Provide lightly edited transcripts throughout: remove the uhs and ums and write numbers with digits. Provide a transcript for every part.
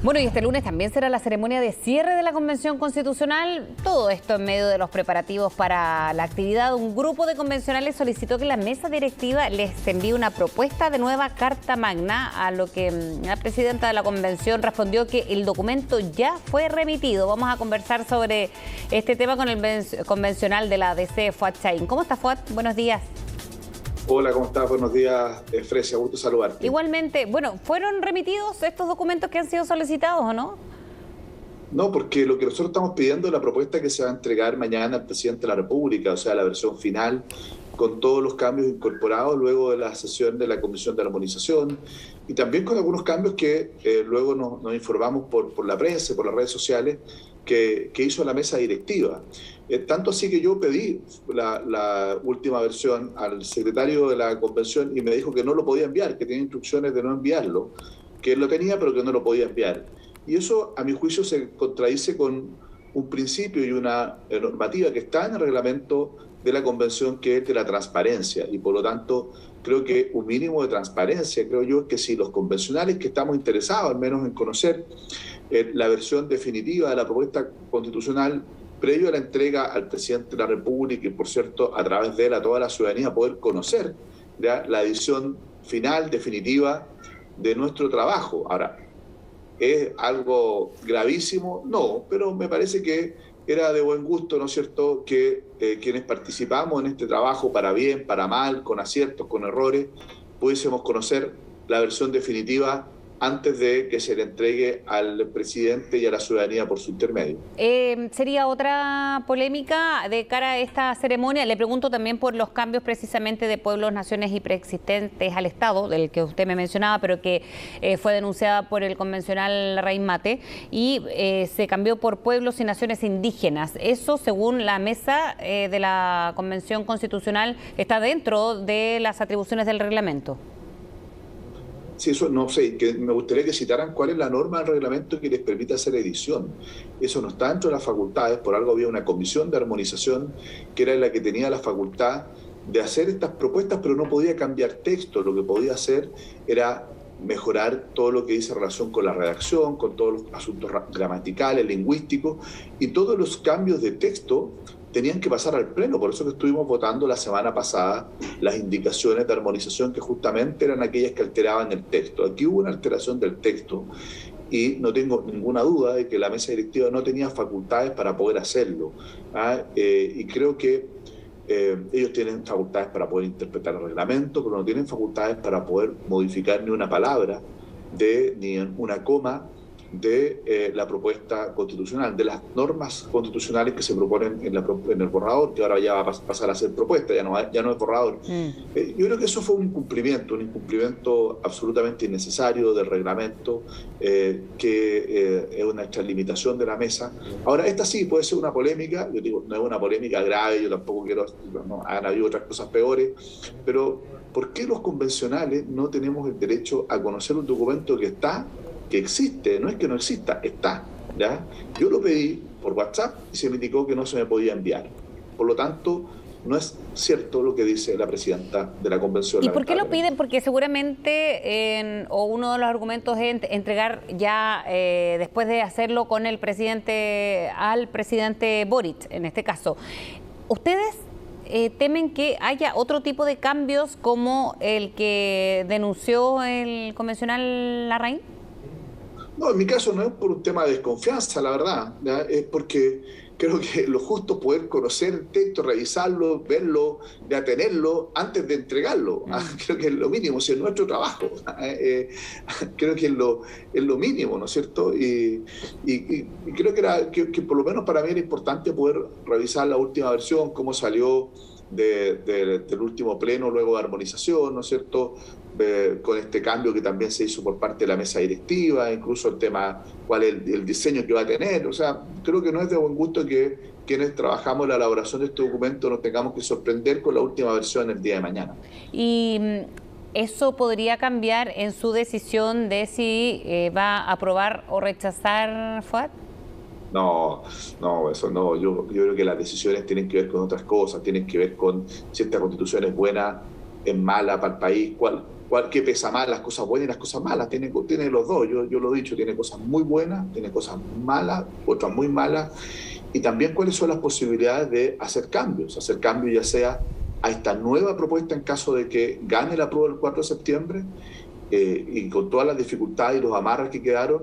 Bueno, y este lunes también será la ceremonia de cierre de la Convención Constitucional. Todo esto en medio de los preparativos para la actividad. Un grupo de convencionales solicitó que la mesa directiva les envíe una propuesta de nueva Carta Magna, a lo que la presidenta de la Convención respondió que el documento ya fue remitido. Vamos a conversar sobre este tema con el convencional de la DC, Fuad Chahín. ¿Cómo está, Fuad? Buenos días. Hola, ¿cómo estás? Buenos días, Fresia, gusto saludarte. Igualmente, bueno, ¿fueron remitidos estos documentos que han sido solicitados o no? No, porque lo que nosotros estamos pidiendo es la propuesta que se va a entregar mañana al presidente de la República, o sea, la versión final, con todos los cambios incorporados luego de la sesión de la Comisión de Armonización y también con algunos cambios que luego nos informamos por la prensa, por las redes sociales, que hizo la mesa directiva. Tanto así que yo pedí la última versión al secretario de la Convención y me dijo que no lo podía enviar, que tenía instrucciones de no enviarlo, que él lo tenía pero que no lo podía enviar. Y eso, a mi juicio, se contradice con un principio y una normativa que está en el reglamento de la Convención, que es de la transparencia. Y por lo tanto, creo que un mínimo de transparencia, creo yo, es que si los convencionales que estamos interesados al menos en conocer la versión definitiva de la propuesta constitucional, previo a la entrega al presidente de la República y, por cierto, a través de él a toda la ciudadanía, poder conocer ya la edición final, definitiva de nuestro trabajo. Ahora, ¿es algo gravísimo? No, pero me parece que era de buen gusto, ¿no es cierto?, que quienes participamos en este trabajo, para bien, para mal, con aciertos, con errores, pudiésemos conocer la versión definitiva antes de que se le entregue al presidente y a la ciudadanía por su intermedio. ¿Sería otra polémica de cara a esta ceremonia? Le pregunto también por los cambios precisamente de pueblos, naciones y preexistentes al Estado, del que usted me mencionaba, pero que fue denunciada por el convencional Larraín Mate, y se cambió por pueblos y naciones indígenas. Eso, según la mesa de la Convención Constitucional, está dentro de las atribuciones del reglamento. Sí, eso no sé, que me gustaría que citaran cuál es la norma del reglamento que les permite hacer edición. Eso no está dentro de las facultades, por algo había una comisión de armonización que era la que tenía la facultad de hacer estas propuestas, pero no podía cambiar texto. Lo que podía hacer era mejorar todo lo que dice en relación con la redacción, con todos los asuntos gramaticales, lingüísticos, y todos los cambios de texto tenían que pasar al Pleno. Por eso que estuvimos votando la semana pasada las indicaciones de armonización que justamente eran aquellas que alteraban el texto. Aquí hubo una alteración del texto y no tengo ninguna duda de que la mesa directiva no tenía facultades para poder hacerlo. Y creo que ellos tienen facultades para poder interpretar el reglamento, pero no tienen facultades para poder modificar ni una palabra, ni una coma de la propuesta constitucional, de las normas constitucionales que se proponen en el borrador, que ahora ya va a pasar a ser propuesta, ya no es borrador. Yo creo que eso fue un incumplimiento absolutamente innecesario del reglamento, que es una extralimitación de la mesa. Ahora, esta sí puede ser una polémica, yo digo, no es una polémica grave, yo tampoco quiero, no, han habido otras cosas peores, pero ¿por qué los convencionales no tenemos el derecho a conocer un documento que existe? No es que no exista, está, ¿ya? Yo lo pedí por WhatsApp y se me indicó que no se me podía enviar. Por lo tanto, no es cierto lo que dice la presidenta de la Convención. ¿Y por qué lo piden? Porque seguramente, o uno de los argumentos es entregar ya, después de hacerlo con el presidente, al presidente Boric, en este caso. ¿Ustedes temen que haya otro tipo de cambios como el que denunció el convencional Larraín? No, en mi caso no es por un tema de desconfianza, la verdad, ¿ya? Es porque creo que lo justo es poder conocer el texto, revisarlo, verlo, ya tenerlo antes de entregarlo. Creo que es lo mínimo, si es nuestro trabajo. Creo que es lo mínimo, ¿no es cierto? Y creo que por lo menos para mí era importante poder revisar la última versión, cómo salió del último pleno luego de armonización, ¿no es cierto?, con este cambio que también se hizo por parte de la mesa directiva, incluso el tema, cuál es el diseño que va a tener. O sea, creo que no es de buen gusto que quienes trabajamos en la elaboración de este documento nos tengamos que sorprender con la última versión el día de mañana. Y ¿eso podría cambiar en su decisión de si va a aprobar o rechazar, Fuad? No, eso no. Yo creo que las decisiones tienen que ver con otras cosas, tienen que ver con si esta constitución es buena, es mala para el país, ¿qué pesa más? Las cosas buenas y las cosas malas. Tiene los dos, yo lo he dicho, tiene cosas muy buenas, tiene cosas malas, otras muy malas, y también cuáles son las posibilidades de hacer cambios ya sea a esta nueva propuesta en caso de que gane la prueba el 4 de septiembre, y con todas las dificultades y los amarres que quedaron,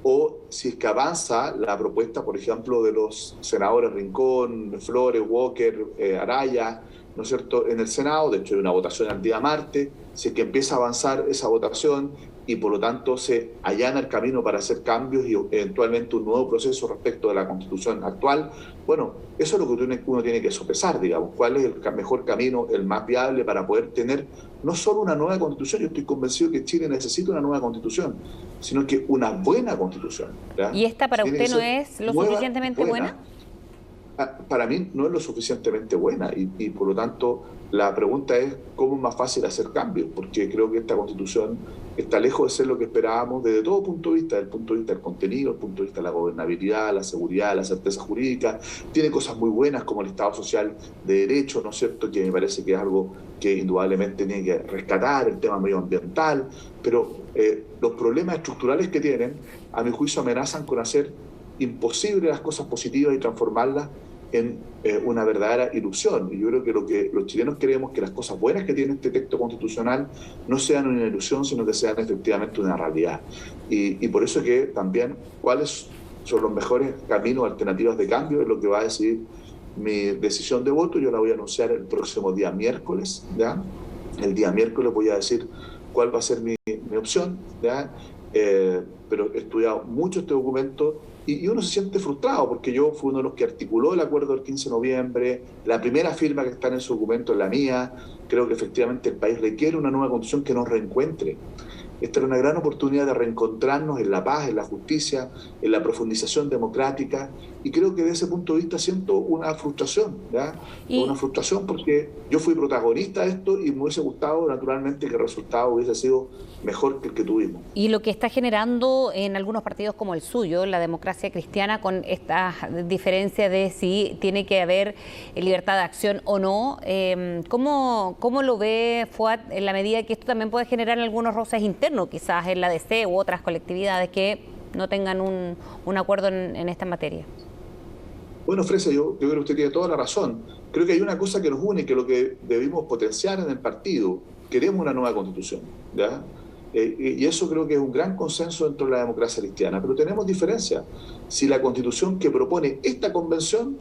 o si es que avanza la propuesta, por ejemplo, de los senadores Rincón, Flores, Walker, Araya, ¿no es cierto?, en el Senado. De hecho hay una votación el día martes. Si es que empieza a avanzar esa votación y por lo tanto se allana el camino para hacer cambios y eventualmente un nuevo proceso respecto de la Constitución actual, bueno, eso es lo que uno tiene que sopesar, digamos, cuál es el mejor camino, el más viable para poder tener no solo una nueva Constitución. Yo estoy convencido que Chile necesita una nueva Constitución, sino que una buena Constitución, ¿verdad? ¿Y esta para usted no es lo suficientemente buena? Para mí no es lo suficientemente buena, y por lo tanto la pregunta es cómo es más fácil hacer cambios, porque creo que esta Constitución está lejos de ser lo que esperábamos desde todo punto de vista, desde el punto de vista del contenido, desde el punto de vista de la gobernabilidad, la seguridad, la certeza jurídica. Tiene cosas muy buenas como el Estado Social de Derecho, ¿no es cierto?, que me parece que es algo que indudablemente tiene que rescatar, el tema medioambiental, pero los problemas estructurales que tienen, a mi juicio, amenazan con hacer imposible las cosas positivas y transformarlas en una verdadera ilusión. Y yo creo que lo que los chilenos queremos es que las cosas buenas que tiene este texto constitucional no sean una ilusión, sino que sean efectivamente una realidad. Y por eso que también cuáles son los mejores caminos, alternativas de cambio, es lo que va a decidir mi decisión de voto. Yo la voy a anunciar el próximo día miércoles, ¿ya? El día miércoles voy a decir cuál va a ser mi opción, ¿ya? Pero he estudiado mucho este documento y uno se siente frustrado porque yo fui uno de los que articuló el acuerdo del 15 de noviembre, la primera firma que está en ese documento es la mía. Creo que efectivamente el país requiere una nueva constitución que nos reencuentre. Esta era una gran oportunidad de reencontrarnos en la paz, en la justicia, en la profundización democrática, y creo que desde ese punto de vista siento una frustración, ¿ya? Una frustración porque yo fui protagonista de esto y me hubiese gustado naturalmente que el resultado hubiese sido mejor que el que tuvimos. Y lo que está generando en algunos partidos como el suyo, la Democracia Cristiana, con esta diferencia de si tiene que haber libertad de acción o no, ¿cómo lo ve Fuad en la medida que esto también puede generar algunos roces internos, quizás en la DC u otras colectividades que no tengan un acuerdo en esta materia? Bueno, Fresa, yo creo que usted tiene toda la razón. Creo que hay una cosa que nos une, que es lo que debimos potenciar en el partido. Queremos una nueva constitución, ¿ya? Y eso creo que es un gran consenso dentro de la democracia cristiana, pero tenemos diferencias. Si la constitución que propone esta convención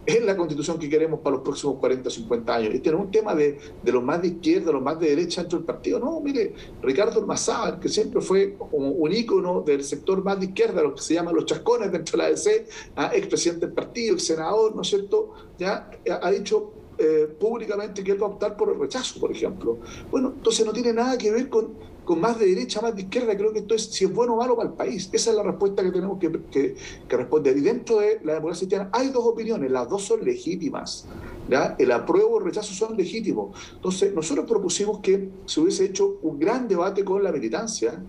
es la constitución que queremos para los próximos 40 o 50 años. Este no es un tema de los más de izquierda, los más de derecha dentro del partido. No, mire, Ricardo Ormazábal, que siempre fue como un ícono del sector más de izquierda, lo que se llaman los chascones dentro de la ADC, expresidente del partido, ex senador, ¿no es cierto?, ya ha dicho públicamente que él va a optar por el rechazo, por ejemplo. Bueno, entonces no tiene nada que ver con más de derecha, más de izquierda. Creo que esto es si es bueno o malo para el país. Esa es la respuesta que tenemos que responder. Y dentro de la democracia cristiana hay dos opiniones, las dos son legítimas, ¿ya? El apruebo o el rechazo son legítimos. Entonces nosotros propusimos que se hubiese hecho un gran debate con la militancia,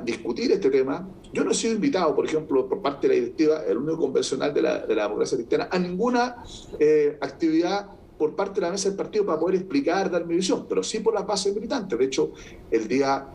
discutir este tema. Yo no he sido invitado, por ejemplo, por parte de la directiva, el único convencional de la democracia cristiana, a ninguna actividad por parte de la mesa del partido para poder explicar, dar mi visión, pero sí por las bases militantes. De hecho, el día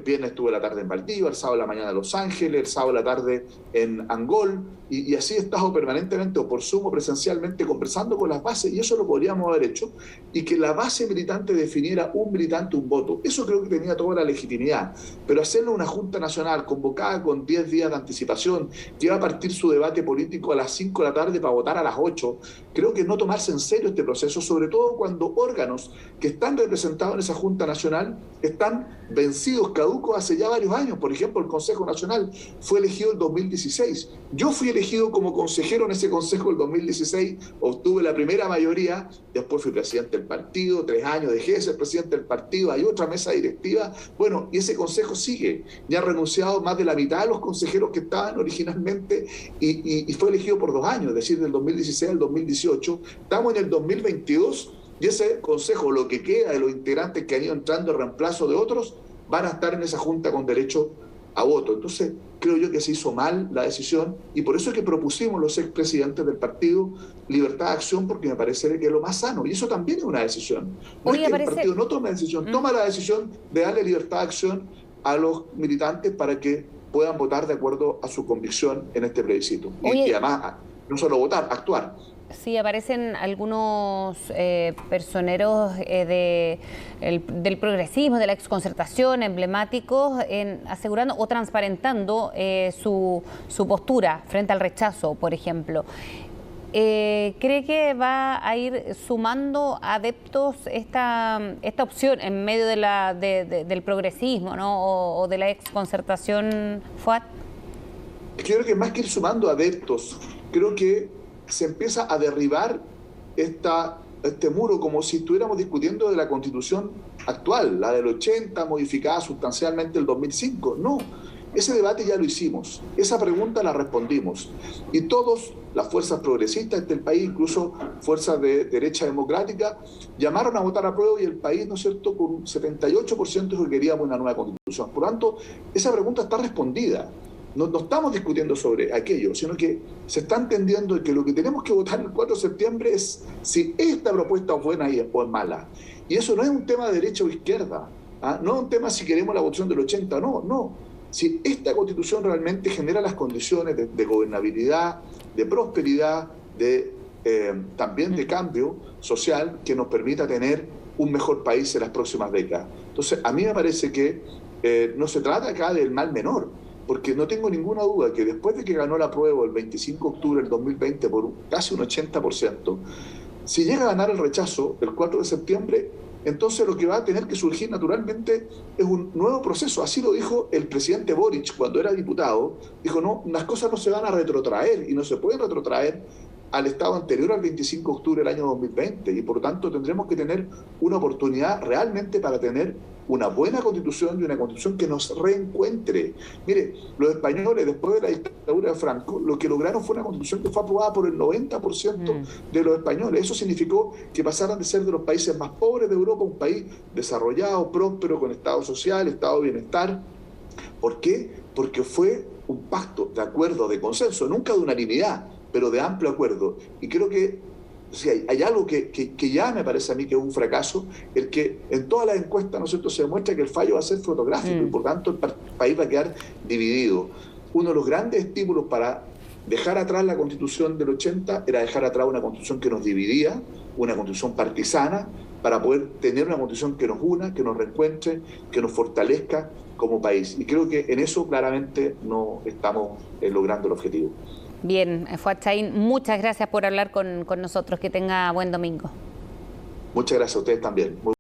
viernes estuve la tarde en Valdivia, el sábado en la mañana en Los Ángeles, el sábado en la tarde en Angol, y así he estado permanentemente o por Zoom o presencialmente conversando con las bases, y eso lo podríamos haber hecho, y que la base militante definiera un militante, un voto. Eso creo que tenía toda la legitimidad, pero hacerlo una Junta Nacional convocada con 10 días de anticipación, que iba a partir su debate político a las 5 de la tarde para votar a las 8, creo que no tomarse en serio este proceso, sobre todo cuando órganos que están representados en esa Junta Nacional están vencidos, caducos hace ya varios años. Por ejemplo, el Consejo Nacional fue elegido en 2016. Yo fui elegido como consejero en ese Consejo del 2016, obtuve la primera mayoría, después fui presidente del partido, 3 años dejé de ser presidente del partido, hay otra mesa directiva, bueno, y ese Consejo sigue. Ya han renunciado más de la mitad de los consejeros que estaban originalmente y fue elegido por 2 años, es decir, del 2016 al 2018. Estamos en el 2022 y ese Consejo, lo que queda de los integrantes que han ido entrando en reemplazo de otros, van a estar en esa Junta con derecho a voto. Entonces, Creo yo que se hizo mal la decisión y por eso es que propusimos los expresidentes del partido libertad de acción, porque me parece que es lo más sano. Y eso también es una decisión. No es que el partido no tome la decisión, toma la decisión de darle libertad de acción a los militantes para que puedan votar de acuerdo a su convicción en este plebiscito. Y además, no solo votar, actuar. Sí, aparecen algunos personeros del progresismo, de la exconcertación, emblemáticos, asegurando o transparentando su postura frente al rechazo, por ejemplo. ¿Cree que va a ir sumando adeptos esta opción en medio del progresismo, ¿no? o de la exconcertación, Fuad? Creo que más que ir sumando adeptos, creo que se empieza a derribar este muro como si estuviéramos discutiendo de la Constitución actual, la del 80, modificada sustancialmente el 2005. No, ese debate ya lo hicimos, esa pregunta la respondimos. Y todas las fuerzas progresistas del país, incluso fuerzas de derecha democrática, llamaron a votar a prueba y el país, ¿no es cierto?, con un 78% dijo que queríamos una nueva Constitución. Por lo tanto, esa pregunta está respondida. No estamos discutiendo sobre aquello, sino que se está entendiendo que lo que tenemos que votar el 4 de septiembre es si esta propuesta es buena o es mala. Y eso no es un tema de derecha o izquierda, no es un tema si queremos la votación del 80 o no. Si esta Constitución realmente genera las condiciones de gobernabilidad, de prosperidad, también de cambio social que nos permita tener un mejor país en las próximas décadas. Entonces, a mí me parece que no se trata acá del mal menor, porque no tengo ninguna duda que después de que ganó la prueba el 25 de octubre del 2020 por casi un 80%, si llega a ganar el rechazo el 4 de septiembre, entonces lo que va a tener que surgir naturalmente es un nuevo proceso. Así lo dijo el presidente Boric cuando era diputado. Dijo, no, las cosas no se van a retrotraer y no se pueden retrotraer al estado anterior al 25 de octubre del año 2020 y por lo tanto tendremos que tener una oportunidad realmente para tener una buena constitución y una constitución que nos reencuentre. Mire, los españoles después de la dictadura de Franco lo que lograron fue una constitución que fue aprobada por el 90% de los españoles. Eso significó que pasaran de ser de los países más pobres de Europa a un país desarrollado, próspero, con estado social, estado de bienestar. ¿Por qué? Porque fue un pacto de acuerdo, de consenso, nunca de unanimidad, pero de amplio acuerdo. Y creo que si hay algo que ya me parece a mí que es un fracaso, el que en todas las encuestas, ¿no es cierto?, se demuestra que el fallo va a ser fotográfico y por tanto el país va a quedar dividido. Uno de los grandes estímulos para dejar atrás la Constitución del 80 era dejar atrás una Constitución que nos dividía, una Constitución partisana, para poder tener una Constitución que nos una, que nos reencuentre, que nos fortalezca como país. Y creo que en eso claramente no estamos logrando el objetivo. Bien, Fuad Chahín, muchas gracias por hablar con nosotros. Que tenga buen domingo. Muchas gracias a ustedes también.